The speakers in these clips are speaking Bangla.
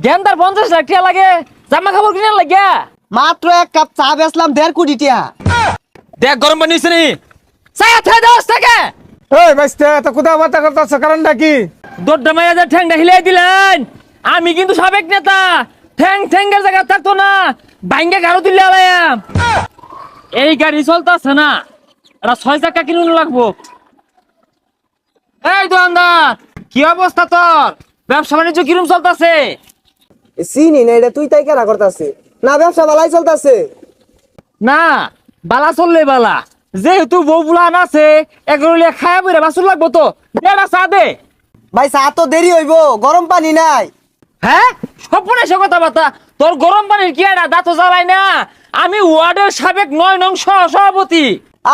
গেন্দার 50 লাখ টাকা লাগে জামা কাপড় কিনার লাগিয়া। মাত্র এক কাপ চা বেচলাম 1.5 কোটি টাকা। দেখ গরম পানি হইছে নি চায়া থাই দাও থেকে। এই বাইস্তে এত কোথা বাতা করতেছ কারণটা কি? দොড্ডা মাইয়া যে ঠ্যাংটা হিলাই দিলেন, আমি কিন্তু সাবেক নেতা। ঠ্যাং ঠ্যাঙ্গের জায়গা থাকতো না, ভাঙ্গে গাড়ো দিলে আলায়াম। এই গাড়ি চলতেছে না, এটা 6 চাকা কিনুন লাগবো। এই দোকানদার, কি অবস্থা তোর? ব্যবসা বাণিজ্য কিরম চলতেছে? চিনি না, এটা তুই তাই কেনা করতেছে না? ব্যবসা ভালাই চলতেছে না, বালা চললে বালা। যেহেতু বউ বুলান আছে, এগুলো খায়া বইরে বাসুর লাগবো তো। দেড়া চা দে। ভাই। চা তো দেরি হইব, গরম পানি নাই। হ্যাঁ, স্বপ্নে সে কথা বার্তা। তোর গরম পানির কি একটা দাঁত জ্বালাই না? আমি ওয়ার্ডের সাবেক 9 নং সভাপতি।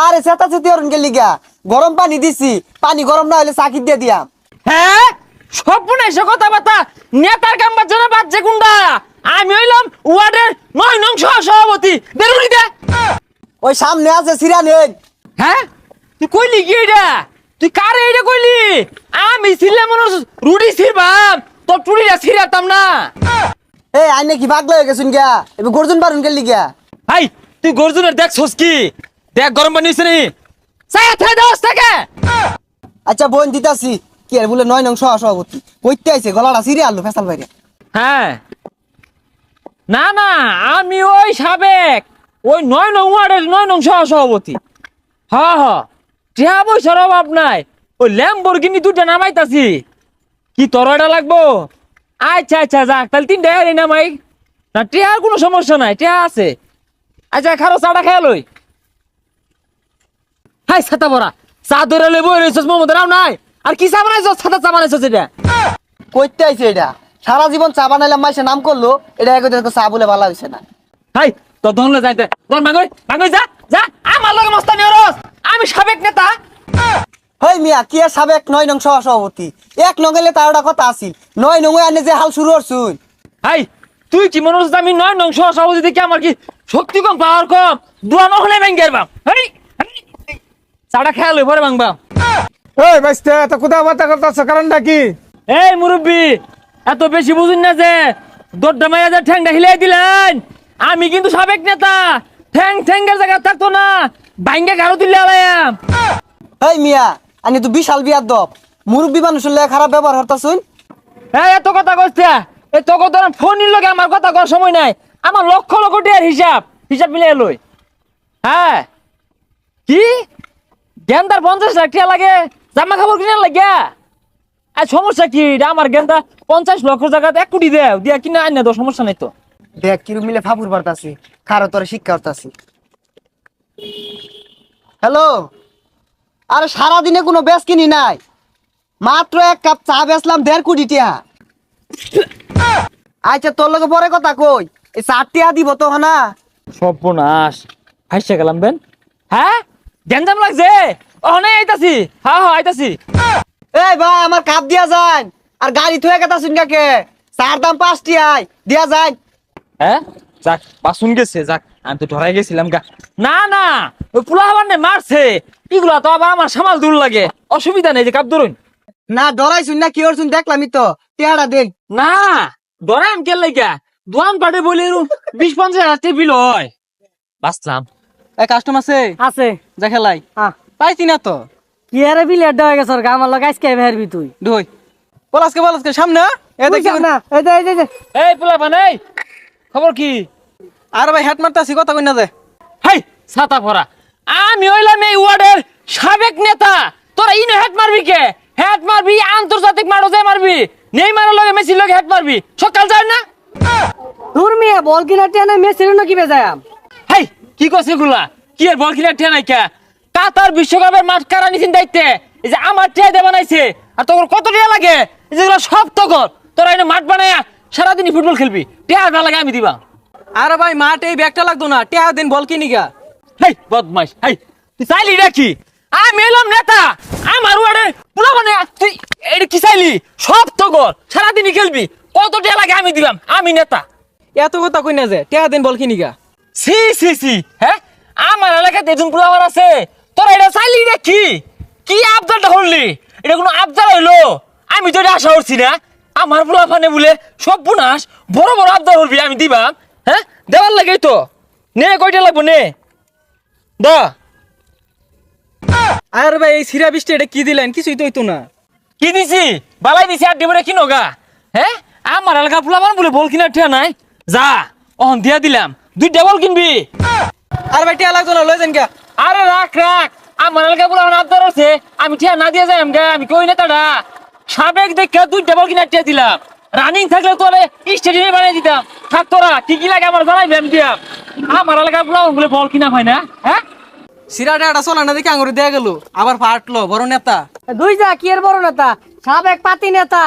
আরে চেতা চেতি অরুণ কে লিগা গরম পানি দিছি, পানি গরম না হলে চাকি দিয়ে দিয়াম। হ্যাঁ, স্বপ্নে সে কথা বার্তা। নেতার কাম বাচ্চা না বাচ্চা গুন্ডা। আমি হইলাম ওয়ার্ডের 9 নং সভাপতি। বেরুনি দে। ওই সামনে আছে সিরা নেই। হ্যাঁ, তুই কইলি কি এটা? তুই কারে এটা কইলি? আমি ছিলাম রুডি ছিলাম, তোর টুড়িটা ছিড়াতাম না। এই আইনে কি পাগলা হয়ে গেছুন গা? এবার গর্জন পারুন কে লিগা? হাই, তুই গর্জনের দেখছস কি? দেখ গরম পানি হইছে নি চায়া থাই দাও থেকে। আচ্ছা বোন দিতাছি। কি আর বলে 9 নং সভাপতি কইতে আইছে, গলাটা সিরে আলু ফেসাল বাইরে। হ্যাঁ, না না, আমি ওই সাবেক ওই 9 নং ওয়ার্ডের 9 নং সভাপতি। হ্যাঁ হ্যাঁ, টিয়া পয়সার অভাব নাই। ওই ল্যাম্বরগিনি দুটা নামাইতাছি। কি তোর এটা লাগবো? আচ্ছা আচ্ছা, যাক তাহলে 3টা গাড়ি নামাই না। টিয়ার কোনো সমস্যা নাই, টিয়া আছে। আচ্ছা খারো চাটা খেয়ে লই। হাই ছাতা বড়া, চা ধরে লই বই রইছস মোর মধ্যে রাও নাই। আর কি চা বানাইছস? ছাতা চা বানাইছস এটা? কইতে আইছে এটা সারা জীবন চা বানাইলাম, মাইসে নাম করলো এটা একদম চা বলে ভালো হইছে না। হাই, তো ধনলে যাইতে তোর মাগই মাগই যা যা। আমার লগে মস্তানি ওরস, আমি সাবেক নেতা। হই মিয়া, কি আর সাবেক 9 নং সভাপতি? 1 নং এলে তারটা কথা আছিল, 9 নং আনে যে হাল শুরু করছুন। হাই, তুই কি মনে হচ্ছে আমি 9 নং সভাপতি দেখি আমার কি শক্তি কম, পাওয়ার কম? দুয়া নহলে ব্যাংকের বাম। হাই, চাটা খেয়াল হই পরে ভাঙবা। এই বাইস্তে এত কোথা বাতা করতেছ কারণটা কি? এই মুরব্বি, এত বেশি বুঝুন না যে দොড্ডা মাইয়া যে ঠ্যাংটা হিলাই দিলেন, আমি কিন্তু সাবেক নেতা। ঠ্যাং ঠ্যাঙ্গের জায়গা থাকতো না, ভাঙ্গে গাড়ো দিলে আলায়াম। হই মিয়া, আনি তো বিশাল বিয়ার দপ, মুরব্বী মানুষের লে খারাপ ব্যবহার হরতাছুন। এই এত কথা কইছে, এই তো কত ফোনের লগে আমার কথা কর সময় নাই। আমার লক্ষ লক্ষ টাকার হিসাব হিসাব মিলিয়ে লই। হ্যাঁ, কি গেন্দার 50 লাখ টাকা লাগে জামা কাপড় কিনার লাগিয়া? আর সমস্যা কি? এটা আমার গেন্দা 50 লক্ষ জায়গাতে 1 কোটি দেও দিয়া কিনা আইনা তো সমস্যা নাই তো। দেখ কিরম মিলে ফাপুর পারতাছি, খারো তোর শিক্ষা হরতাছি। হ্যালো, আরে সারাদিনে কোনো বেচ কিনি নাই, মাত্র এক কাপ চা বেচলাম 1.5 কোটি টাকা। আচ্ছা তোর লগে পরে কথা কই, এই 4 টাকা দিব তো না? সর্বনাশ, হাসছে গেলাম বেন। হ্যাঁ, গেন্দাম লাগছে। ওখানে আইতাছি। হ্যাঁ হ্যাঁ আইতাছি। এই ভাই আমার কাপ দিয়া যান, আর গাড়ি থুয়ে গেতা শুন কাকে, চার দাম 5 টাকায় দিয়া যান। হ্যাঁ, যাক বাসুন গেছে, যাক আমি তো ধরাই গেছিলাম গা। না না, ওই পোলা আবার মারছে। এগুলা তো আবার আমার সামাল দূর লাগে, অসুবিধা নেই যে কাপ ধরুন। না ডরাই শুন না কি ওর শুন, দেখলামই তো টেহারা দেন। না, ধরাই আমি কেন লাগা দোয়ান পাটে বলে 20-50 হাজার টেবিল হয়। বাঁচলাম। এই কাস্টমার আছে যা খেলাই পাইছি না তো। কি আরে বিলেট দেওয়া গেছে ওর আমার লগে আজকে বেরবি তুই। দুই পলাসকে সামনে এ দেখি না এই যে এই যে এই পোলা বানাই, খবর কি? আর ভাই হেড মারতাছি কথা কই না যে। হাই ছাতা ভরা, আমি হইলাম এই ওয়ার্ডের সাবেক নেতা। তোরা ইনো হেড মারবি কে? হেড মারবি আন্তর্জাতিক মারো যে মারবি, নেই মারার লগে মেসির লগে হেড মারবি। সকাল যায় না? দূর মিয়া বল কিনা টেনে মেসির না কি বেজায়াম। হাই, কি কইছে গুলা? কি এর বল কিনা ঠে নাই কে? কাতার বিশ্বকাপের মাঠ কারা নিছেন দায়িত্বে? এই যে আমার ঠে দে বানাইছে, আর তোর কত টাকা লাগে? এই যেগুলো সব তো কর। তোরা এনে মাঠ বানায়া সারাদিনই ফুটবল খেলবি, টাকা না লাগে আমি দিবা। আর ভাই মাঠ এই ব্যাগটা লাগতো না, টেহা দিন বল কিনি গা। হেই বদমাইশ, হেই তুই চাইলি নাকি? আমি এলাম নেতা, আমার ওয়ার্ডে পুরো মানে তুই এটা কি চাইলি? সব তো কর, সারাদিনই খেলবি, কত টাকা লাগে আমি দিলাম, আমি নেতা। এত কথা কই না যে, টেহা দিন বল কিনি গা। সি সি সি, হ্যাঁ আমার এলাকাতে এজন পোলাবার আছে, তোরা এটা চাইলি নাকি? কি আবদারটা হলি? এটা কোনো আবদার হইলো? আমি তো এটা আশা করছি না। আমার পোলা ফানে বলে সব বুনাস বড় বড় আবদার হবি আমি দিবাম, হ্যাঁ দেওয়ার লাগেই তো নে কয়টা লাগবো নে দা। আর ভাই এই সিরা বৃষ্টি এটা কি দিলেন কিছুই তো হইতো না। কি দিছি বালাই দিছি আর দেবরে কিনো গা, হ্যাঁ আমার এলাকার পোলা মান বলে বল কিনা ঠিয়া নাই, যা অহন দিয়া দিলাম 2টা বল কিনবি। আর ভাই টিয়া লাগতো না লই যান কে। আরে রাখ রাখ, আমার এলাকার পোলা আবদার আছে আমি ঠিয়া না দিয়ে যাই আমগা, আমি কই না তাডা সাবেক দেখে 2টা বল কিনা ঠিয়া দিলাম, রানিং থাকলে তোরে স্টেডিয়ামে বানিয়ে দিতাম। থাক তোরা কি কি লাগে আমার জানাইবি আমি দিয়াম। আমার এলাকার পোলা বলে বল কিনা হয় না, হ্যাঁ সিরাটা এটা চলে না দেখে আঙুরে দেয়া গেল আবার ফাটলো বড় নেতা। 2 যা কি এর বড় নেতা সাবেক পাতি নেতা।